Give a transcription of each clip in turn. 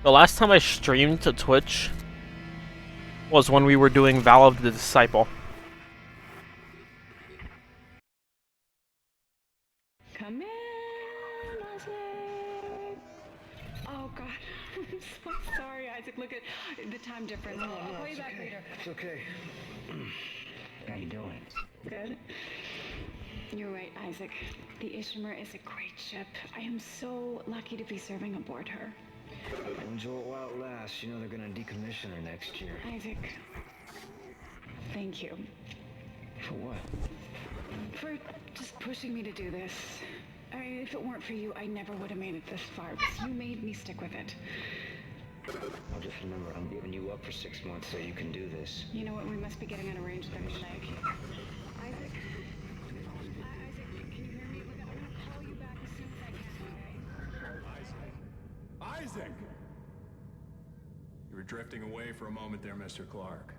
The last time I streamed to Twitch was when we were doing Vow of the Disciple. Come in, Isaac. Oh God, I'm so sorry, Isaac. Look at the time difference. I'll call you back later. It's okay. How you doing? Good. You're right, Isaac. The Ishimur is a great ship. I am so lucky to be serving aboard her. Enjoy it while it lasts. You know they're gonna decommission her next year. Isaac, thank you For what? for just pushing me to do this. I mean, if it weren't for you, I never would have made it this far, because you made me stick with it. I'll just remember, I'm giving you up for 6 months so you can do this. You know what? We must be getting on a range Thursday. Isaac. Isaac, can you hear me? Look, I'm gonna call you back as soon as I can, okay? Isaac! You were drifting away for a moment there, Mr. Clark.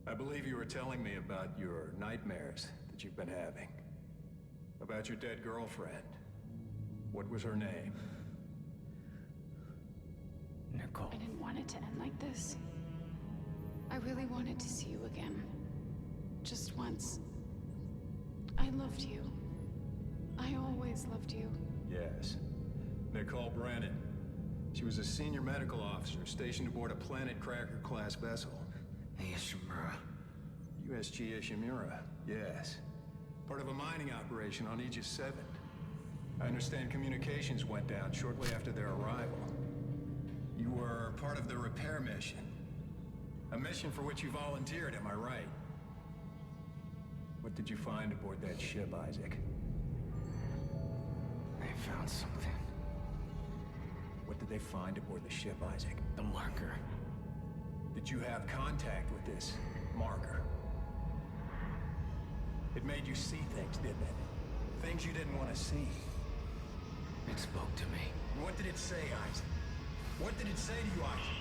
I believe you were telling me about your nightmares that you've been having. About your dead girlfriend. What was her name? Nicole. I didn't want it to end like this. I really wanted to see you again. Just once. I loved you. I always loved you. Yes. Nicole Brennan. She was a senior medical officer stationed aboard a Planet Cracker-class vessel. Ishimura. USG Ishimura, yes. Part of a mining operation on Aegis 7. I understand communications went down shortly after their arrival. You were part of the repair mission. A mission for which you volunteered, am I right? What did you find aboard that ship, Isaac? They found something. What did they find aboard the ship, Isaac? The marker. Did you have contact with this marker? It made you see things, didn't it? Things you didn't want to see. It spoke to me. What did it say, Isaac? What did it say to you, Isaac?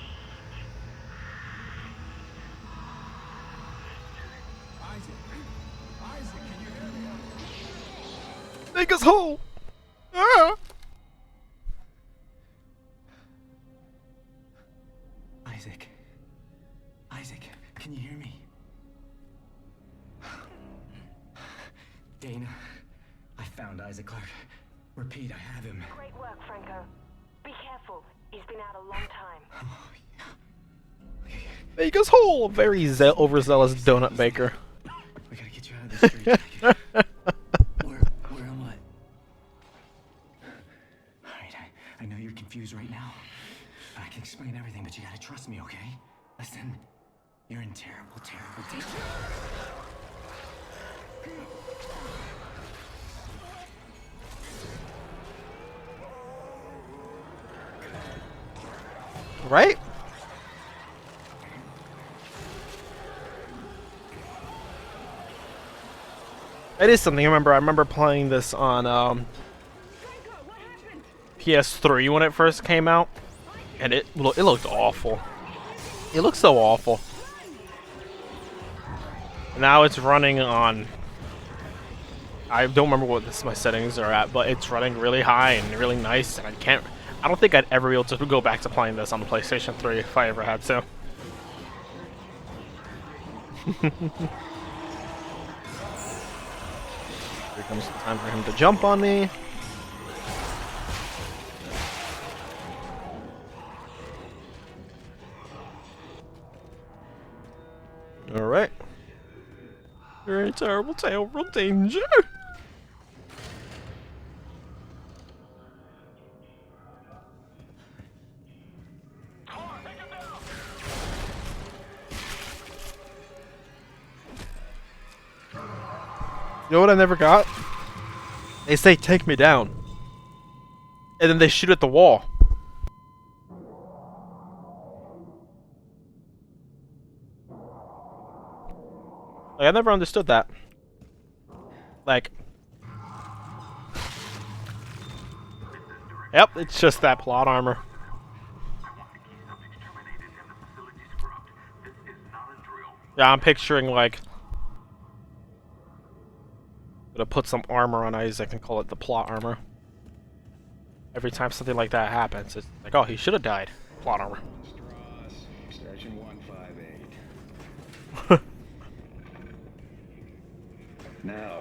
Isaac, can you hear me? Make us whole! Ah! Isaac. Isaac, can you hear me? Dana, I found Isaac Clark. Repeat, I have him. Great work, Franco. Be careful. He's been out a long time. Make us whole! Very overzealous donut baker. We gotta get you out of this street. Where am I? Alright, I know you're confused right now. I can explain everything, but you gotta trust me, okay? Listen, you're in terrible, terrible danger. Right? It is something. I remember playing this on PS3 when it first came out, and it looked awful. It looks so awful. Now it's running on. I don't remember what my settings are at, but it's running really high and really nice, and I don't think I'd ever be able to go back to playing this on the PlayStation 3 if I ever had to. Here comes the time for him to jump on me. Alright. You're in terrible, terrible danger. You know what I never got? They say, take me down. And then they shoot at the wall. Like, I never understood that. Like... Yep, it's just that plot armor. Yeah, I'm picturing, like... gonna put some armor on Isaac and call it the plot armor. Every time something like that happens, it's like, oh, he should have died. Plot armor. Strauss, section 158. Now.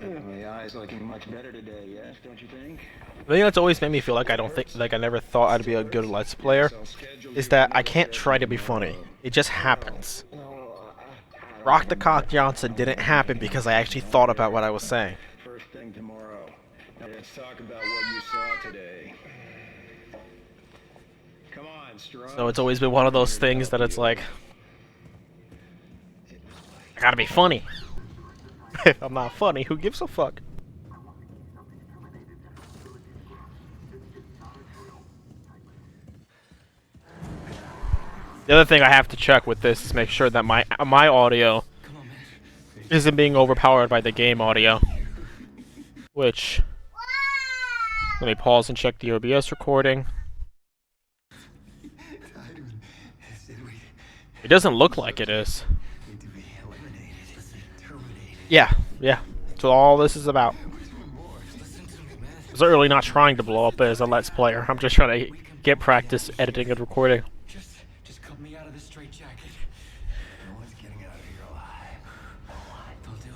The eye's looking much better today, yes, don't you think? The thing that's always made me feel like I never thought I'd be a good Let's Player is that I can't try to be funny. It just happens. Rock the Cock Johnson didn't happen because I actually thought about what I was saying. First thing tomorrow. Now let's talk about what you saw today. Come on, Strauss. So it's always been one of those things that it's like, I gotta be funny. If I'm not funny, who gives a fuck? The other thing I have to check with this is make sure that my audio isn't being overpowered by the game audio. Which, let me pause and check the OBS recording. It doesn't look like it is. Yeah. So all this is about. I was really not trying to blow up as a Let's Player. I'm just trying to get practice editing and recording. Just cut me out of this straitjacket. No one's getting out of here alive. Don't do it.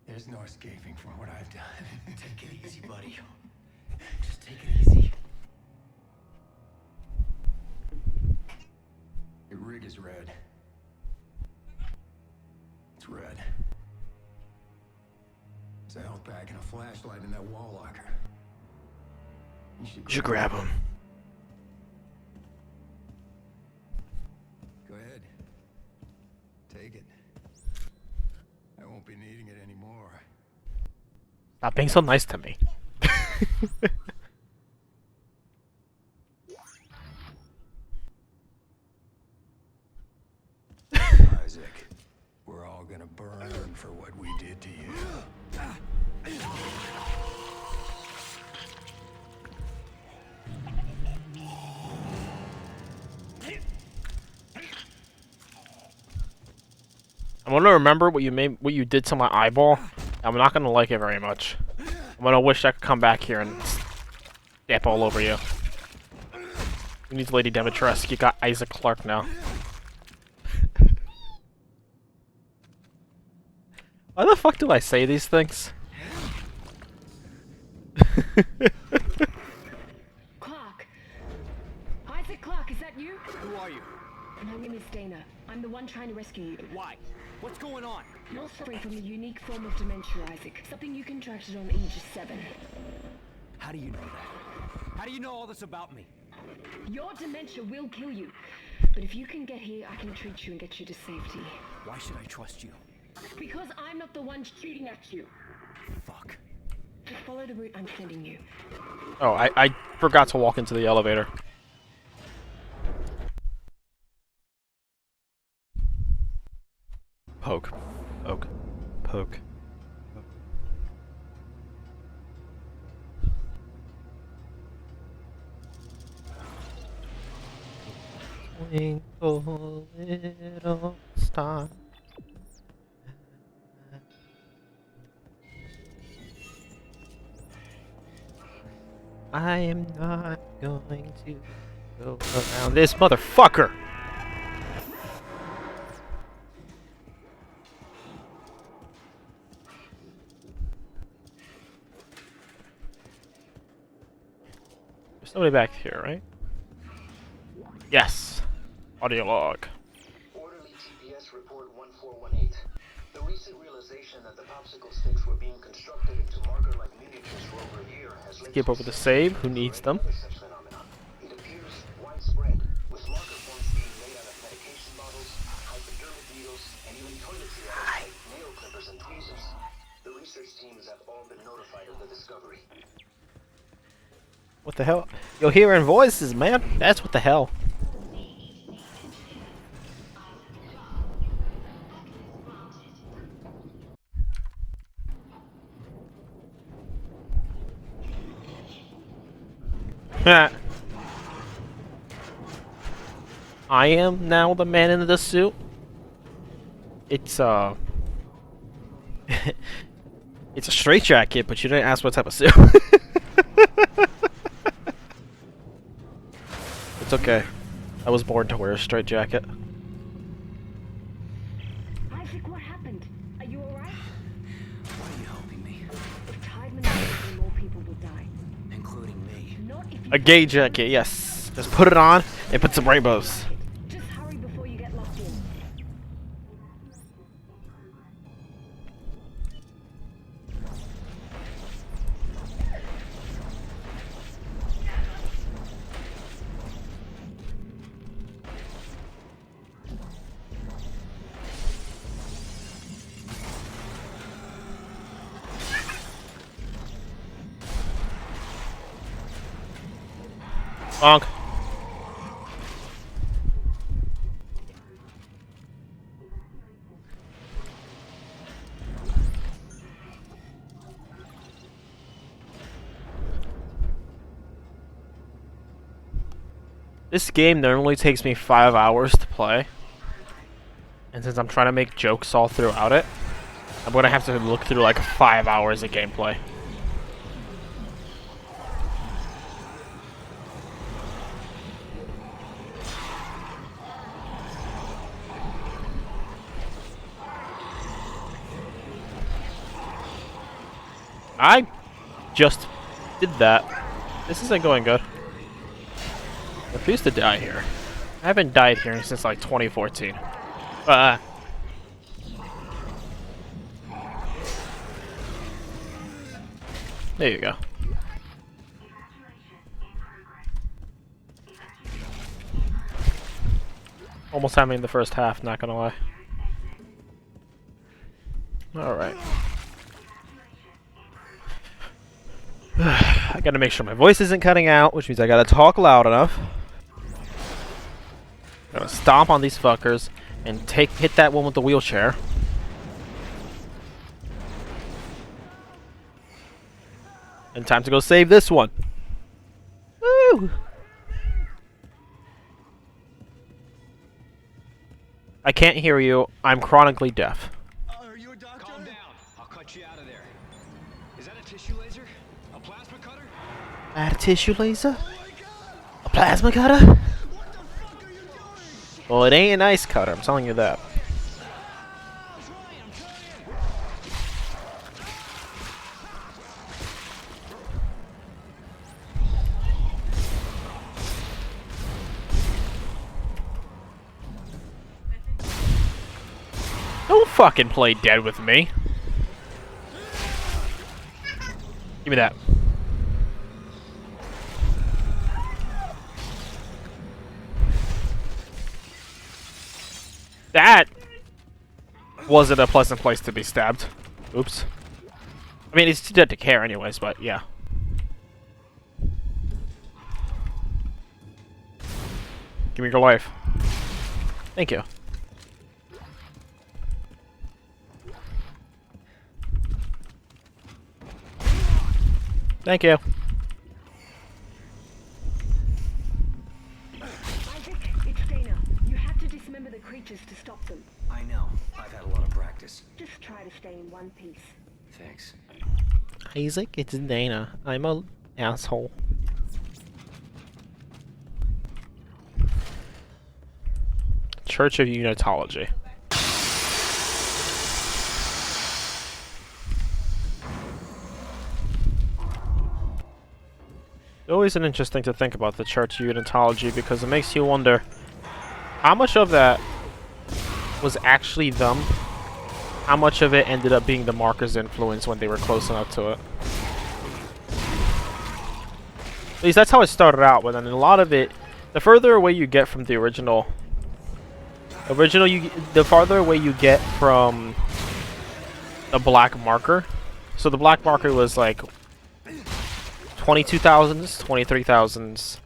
There's no escaping from what I've done. Take it easy, buddy. Just take it easy. Your rig is red. It's red. There's a health pack and a flashlight in that wall locker. You should Grab him. Go ahead. Take it. I won't be needing it anymore. Stop being so nice to me. Isaac, we're all gonna burn for what we did to you. I'm gonna remember what you did to my eyeball. I'm not gonna like it very much. I'm gonna wish I could come back here and step all over you. Who needs Lady Dimitrescu? You got Isaac Clarke now. Why the fuck do I say these things? Clarke! Isaac Clarke, is that you? Who are you? My name is Dana. I'm the one trying to rescue you. Why? What's going on? You're suffering from a unique form of dementia, Isaac. Something you contracted on Aegis 7. How do you know that? How do you know all this about me? Your dementia will kill you. But if you can get here, I can treat you and get you to safety. Why should I trust you? Because I'm not the one shooting at you. Fuck. Just follow the route I'm sending you. Oh, I forgot to walk into the elevator. Poke. Poke. Poke. Twinkle little star. I am not going to go around this motherfucker. There's somebody back here, right? Yes. Audio log. Orderly TPS report 1418. The recent realization that the popsicle sticks were being constructed into marker-like miniatures for over a year has led Skip to over the save. Who needs them? another such phenomenon. It appears widespread, with marker forms being made out of medication bottles, hypodermic needles, and even toiletry items like nail clippers and tweezers. The research teams have all been notified of the discovery. What the hell? You're hearing voices, man. That's what the hell. I am now the man in the suit. It's it's a straitjacket, but you didn't ask what type of suit. It's okay. I was born to wear a straitjacket. Isaac, what happened? Are you alright? Why are you helping me? If Tideman knows, more people will die. Including me. Not if you A gay jacket, yes. Just put it on and put some rainbows. just hurry before you get locked in. Bonk. This game normally takes me 5 hours to play. And since I'm trying to make jokes all throughout it, I'm gonna have to look through like 5 hours of gameplay. I just did that. This isn't going good. I refuse to die here. I haven't died here since like 2014. There you go. Almost having the first half, not gonna lie. Alright. I gotta make sure my voice isn't cutting out, which means I gotta talk loud enough. Gotta stomp on these fuckers and hit that one with the wheelchair. And time to go save this one. Woo! I can't hear you. I'm chronically deaf. Are you a doctor? Calm down. I'll cut you out of there. Is that a tissue laser? A plasma cutter? A tissue laser? A plasma cutter? Well, it ain't an ice cutter, I'm telling you that. Don't fucking play dead with me. Give me that. That wasn't a pleasant place to be stabbed. Oops. I mean, he's too dead to care anyways, but yeah. Give me your life. Thank you. Thank you. Isaac, it's Dana. You have to dismember the creatures to stop them. I know. I've had a lot of practice. Just try to stay in one piece. Thanks. Isaac, it's Dana. I'm a asshole. Church of Unitology. It's always an interesting to think about the Church of Unitology because it makes you wonder how much of that was actually them. How much of it ended up being the Markers' influence when they were close enough to it. At least that's how it started out, but then a lot of it, the further away you get from the original, the farther away you get from the Black Marker. So the Black Marker was like 22,000s, 23,000s,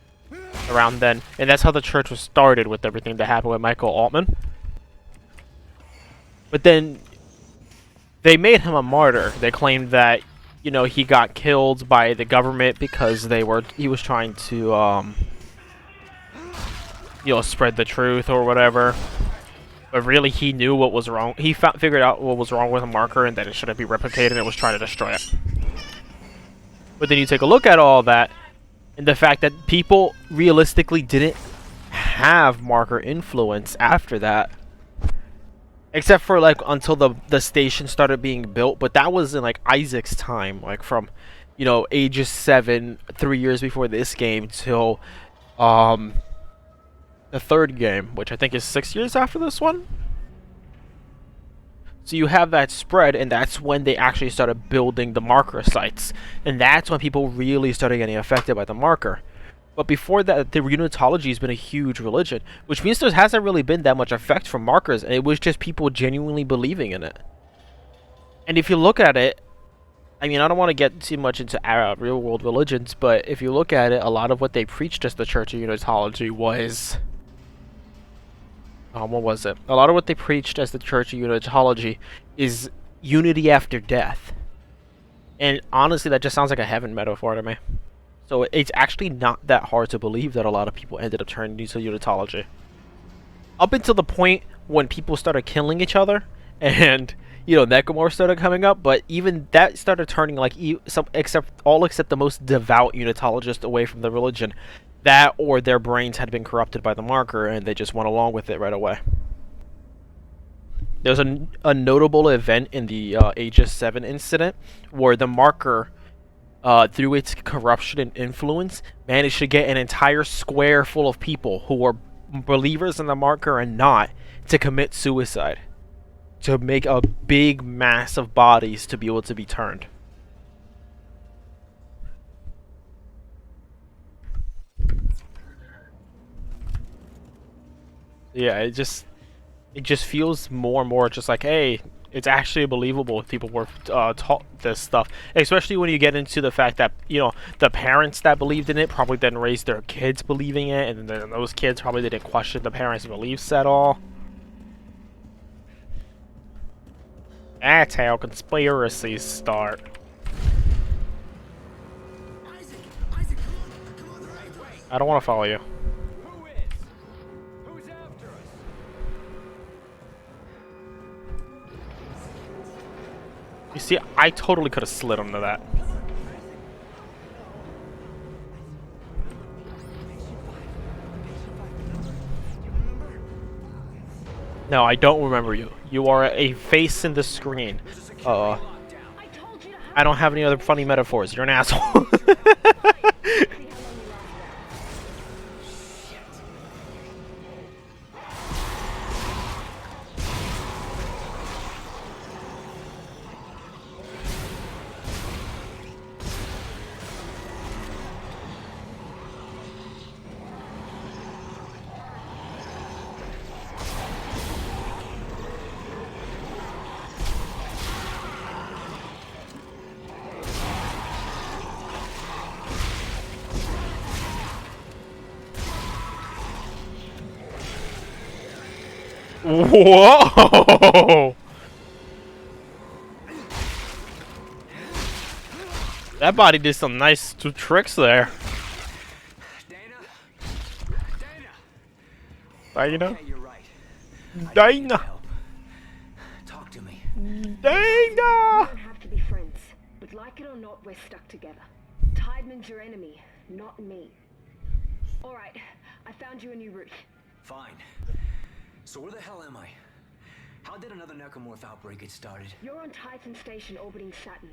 around then, and that's how the church was started with everything that happened with Michael Altman. But then they made him a martyr. They claimed that, you know, he got killed by the government because he was trying to you know, spread the truth or whatever. But really, he knew what was wrong. He figured out what was wrong with the marker and that it shouldn't be replicated and was trying to destroy it. But then you take a look at all that, and the fact that people realistically didn't have marker influence after that. Except for, like, until the station started being built. But that was in, like, Isaac's time. Like, from, you know, Aegis 7, 3 years before this game, till, the third game, which I think is 6 years after this one. So you have that spread, and that's when they actually started building the marker sites. And that's when people really started getting affected by the marker. But before that, the Unitology has been a huge religion, which means there hasn't really been that much effect from markers, and it was just people genuinely believing in it. And if you look at it, I mean, I don't want to get too much into real-world religions, but if you look at it, a lot of what they preached as the Church of Unitology was... what was it? A lot of what they preached as the Church of Unitology is unity after death. And honestly, that just sounds like a heaven metaphor to me. So it's actually not that hard to believe that a lot of people ended up turning to Unitology. Up until the point when people started killing each other, and, you know, Necromorphs started coming up, but even that started turning, like, except the most devout Unitologists away from the religion. That or their brains had been corrupted by the marker, and they just went along with it right away. There's a notable event in the Aegis 7 incident, where the marker... through its corruption and influence, managed to get an entire square full of people who were believers in the marker and not to commit suicide. To make a big mass of bodies to be able to be turned. Yeah, it just feels more and more just like, hey, it's actually believable if people were taught this stuff. Especially when you get into the fact that, you know, the parents that believed in it probably then raised their kids believing it, and then those kids probably didn't question the parents' beliefs at all. That's how conspiracies start. I don't want to follow you. Who is? Who's after us? You see, I totally could have slid under that. No, I don't remember you. You are a face in the screen. I don't have any other funny metaphors. You're an asshole. Whoa! That body did some nice tricks there. Dana? Okay, you're right. Dana! Talk to me. Dana! We don't have to be friends, but like it or not, we're stuck together. Tideman's your enemy, not me. Alright, I found you a new route. Fine. So where the hell am I? How did another Necromorph outbreak get started? You're on Titan Station orbiting Saturn.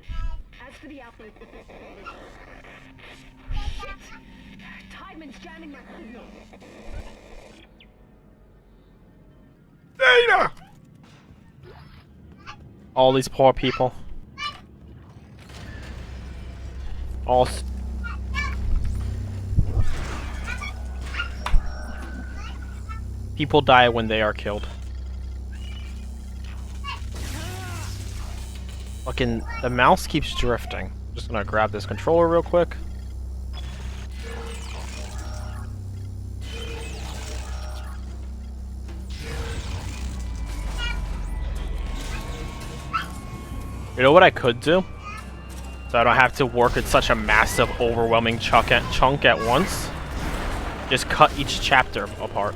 As for the outbreak... Shit! Tideman's jamming my signal. Dana! All these poor people. All... People die when they are killed. Fucking, the mouse keeps drifting. Just gonna grab this controller real quick. You know what I could do? So I don't have to work at such a massive, overwhelming chunk at once? just cut each chapter apart.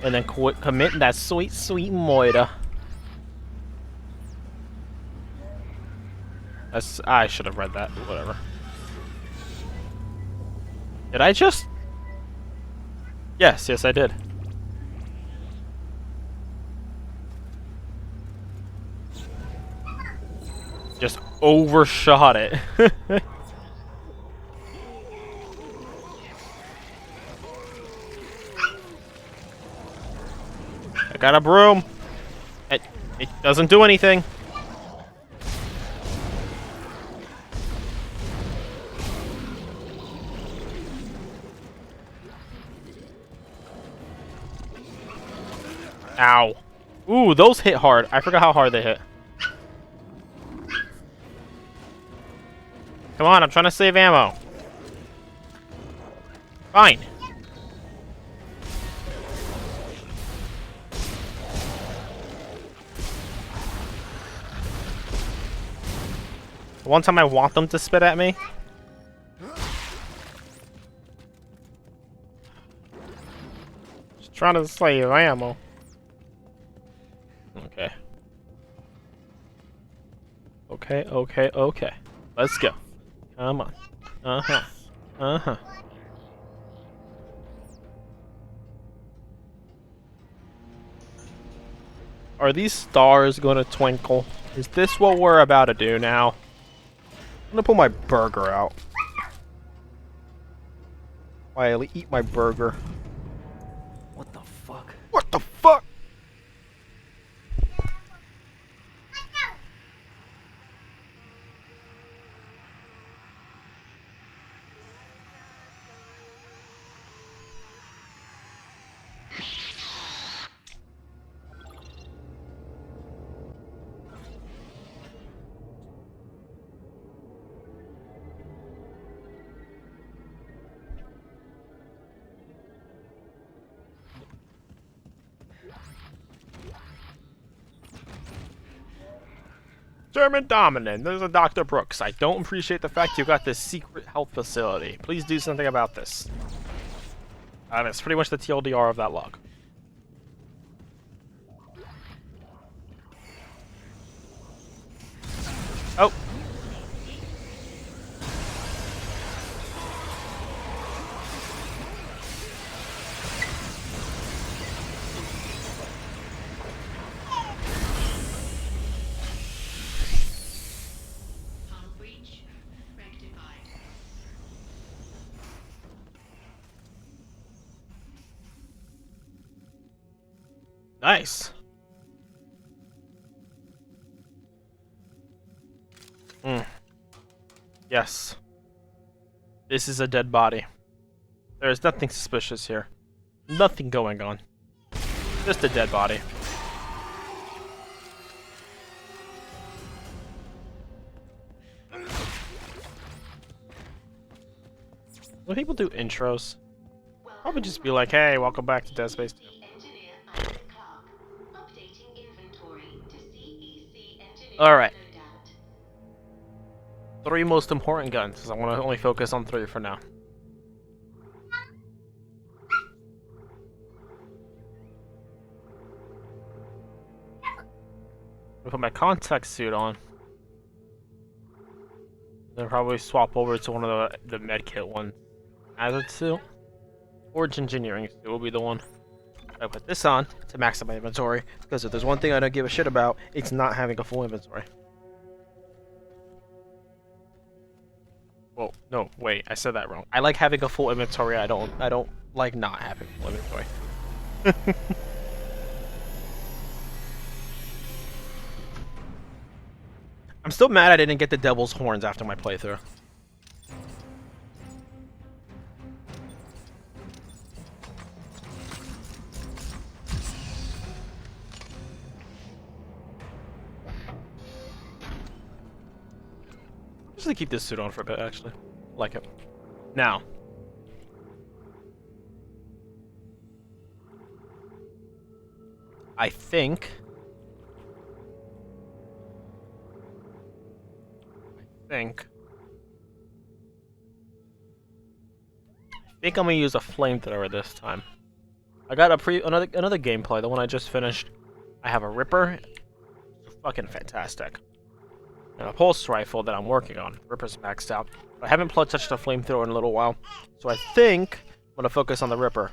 And then commit that sweet, sweet murder. I should have read that. Whatever. Did I just? Yes, I did. Just overshot it. I got a broom. It doesn't do anything. Ow. Ooh, those hit hard. I forgot how hard they hit. Come on, I'm trying to save ammo. Fine. One time I want them to spit at me. Just trying to save ammo. Okay. Okay. Let's go. Come on. Uh-huh. Are these stars gonna twinkle? Is this what we're about to do now? I'm gonna pull my burger out. I'll eat my burger. What the fuck? What the fuck? German Dominant, there's a Dr. Brooks. I don't appreciate the fact you got this secret health facility. Please do something about this. That's pretty much the TLDR of that log. Oh. Nice. Yes. This is a dead body. There is nothing suspicious here. Nothing going on. Just a dead body. When people do intros, probably just be like, "Hey, welcome back to Dead Space 2." Alright. 3 most important guns. I want to only focus on 3 for now. I'll put my contact suit on. Then probably swap over to one of the medkit ones. Hazard suit. Forge engineering suit will be the one. I put this on to max up my inventory, because if there's one thing I don't give a shit about, it's not having a full inventory. Well, no, wait, I said that wrong. I like having a full inventory. I don't like not having a full inventory. I'm still mad I didn't get the Devil's Horns after my playthrough. I'm just gonna keep this suit on for a bit, actually. Like it. Now. I think think I'm gonna use a flamethrower this time. I got another gameplay, the one I just finished. I have a Ripper, fucking fantastic, and a pulse rifle that I'm working on. Ripper's maxed out. I haven't touched a flamethrower in a little while, so I think I'm gonna focus on the Ripper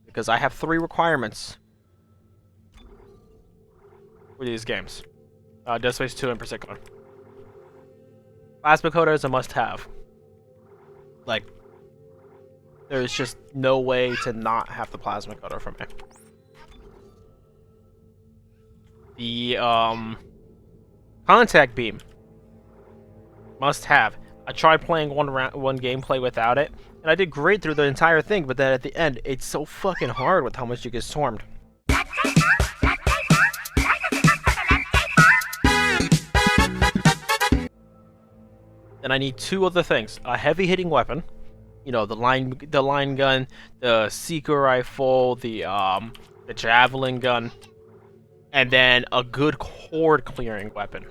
because I have 3 requirements for these games. Dead Space 2 in particular. Plasma Cutter is a must-have. Like, there's just no way to not have the Plasma Cutter for me. The contact beam, must have. I tried playing one gameplay without it, and I did great through the entire thing. But then at the end, it's so fucking hard with how much you get swarmed. Then I need 2 other things: a heavy hitting weapon, you know, the line gun, the Seeker rifle, the javelin gun. And then a good cord clearing weapon,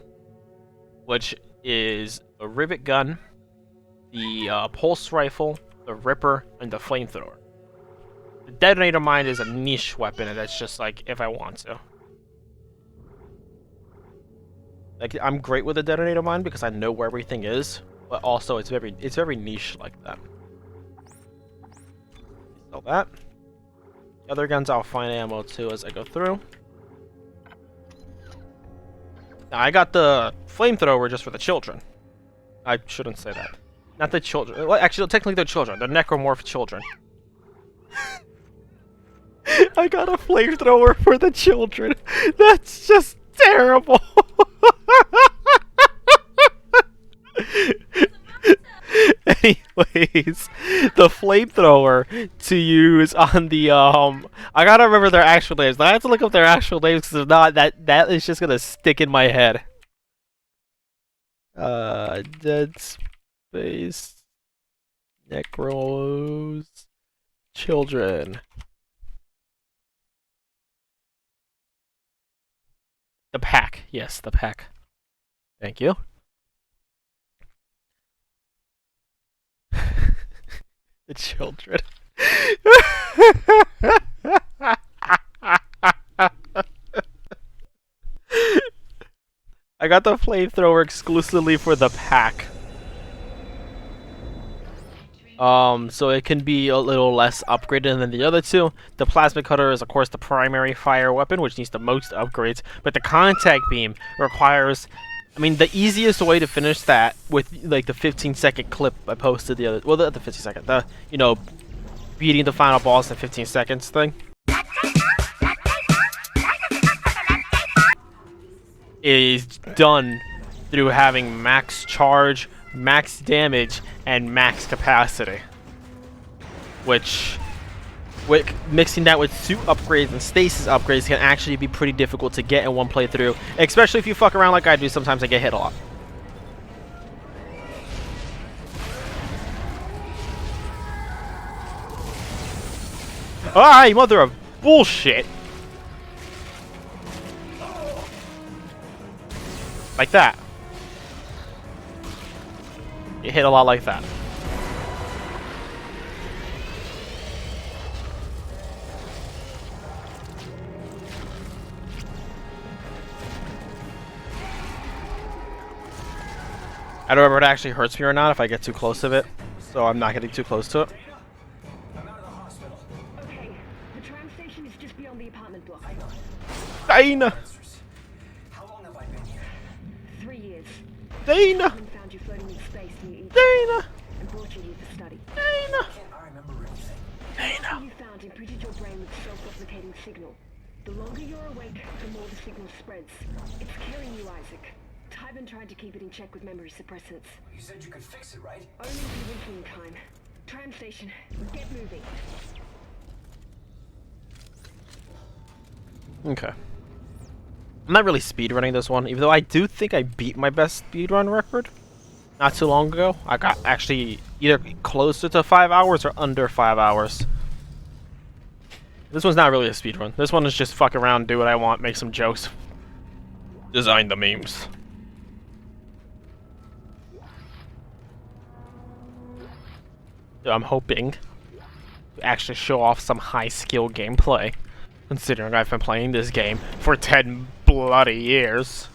which is the rivet gun, the pulse rifle, the Ripper, and the flamethrower. The detonator mine is a niche weapon, and that's just like if I want to. Like, I'm great with the detonator mine because I know where everything is, but also it's very niche like that. So that. The other guns I'll find ammo to as I go through. Now, I got the flamethrower just for the children. I shouldn't say that. Not the children. Well, actually, technically they're children. They're necromorph children. I got a flamethrower for the children. That's just terrible. Anyways, the flamethrower to use on the I gotta remember their actual names. I have to look up their actual names because if not, that is just gonna stick in my head. Dead Space Necros Children. The pack, yes, the pack. Thank you. The children. I got the flamethrower exclusively for the pack. So it can be a little less upgraded than the other 2. The plasma cutter is of course the primary fire weapon, which needs the most upgrades, but the contact beam requires, I mean, the easiest way to finish that with like the 15-second clip I posted the other, well, the 15-second, the, you know, beating the final boss in 15 seconds thing, is done through having max charge, max damage, and max capacity. Which, mixing that with suit upgrades and stasis upgrades can actually be pretty difficult to get in one playthrough, especially if you fuck around like I do. Sometimes I get hit a lot. Ah, you mother of bullshit! Like that. You hit a lot like that. I don't remember if it actually hurts me or not if I get too close to it, so I'm not getting too close to it. Okay, the tram station is just beyond the apartment block. Dana! How long have I been here? 3 years. Dana! Someone found you floating in space near Egypt Dana! and brought you here for study. Dana! I remember everything. After you found imprinted your brain with self-replicating signal. The longer you're awake, the more the signal spreads. It's killing you, Isaac. Tybin tried to keep it in check with memory suppressants. You said you could fix it, right? Only the winking time. Tram station. Get moving. Okay. I'm not really speedrunning this one, even though I do think I beat my best speedrun record not too long ago. I got actually either closer to 5 hours or under 5 hours. This one's not really a speedrun. This one is just fuck around, do what I want, make some jokes. Design the memes. So I'm hoping actually show off some high skill gameplay, considering I've been playing this game for 10 bloody years.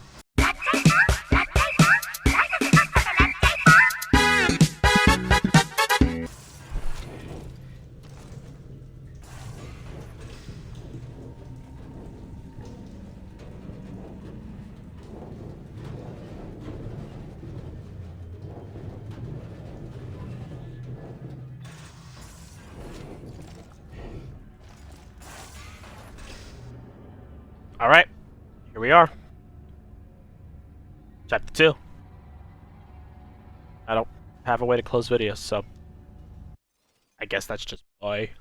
Alright, here we are. Chapter 2. I don't have a way to close videos, so I guess that's just bye.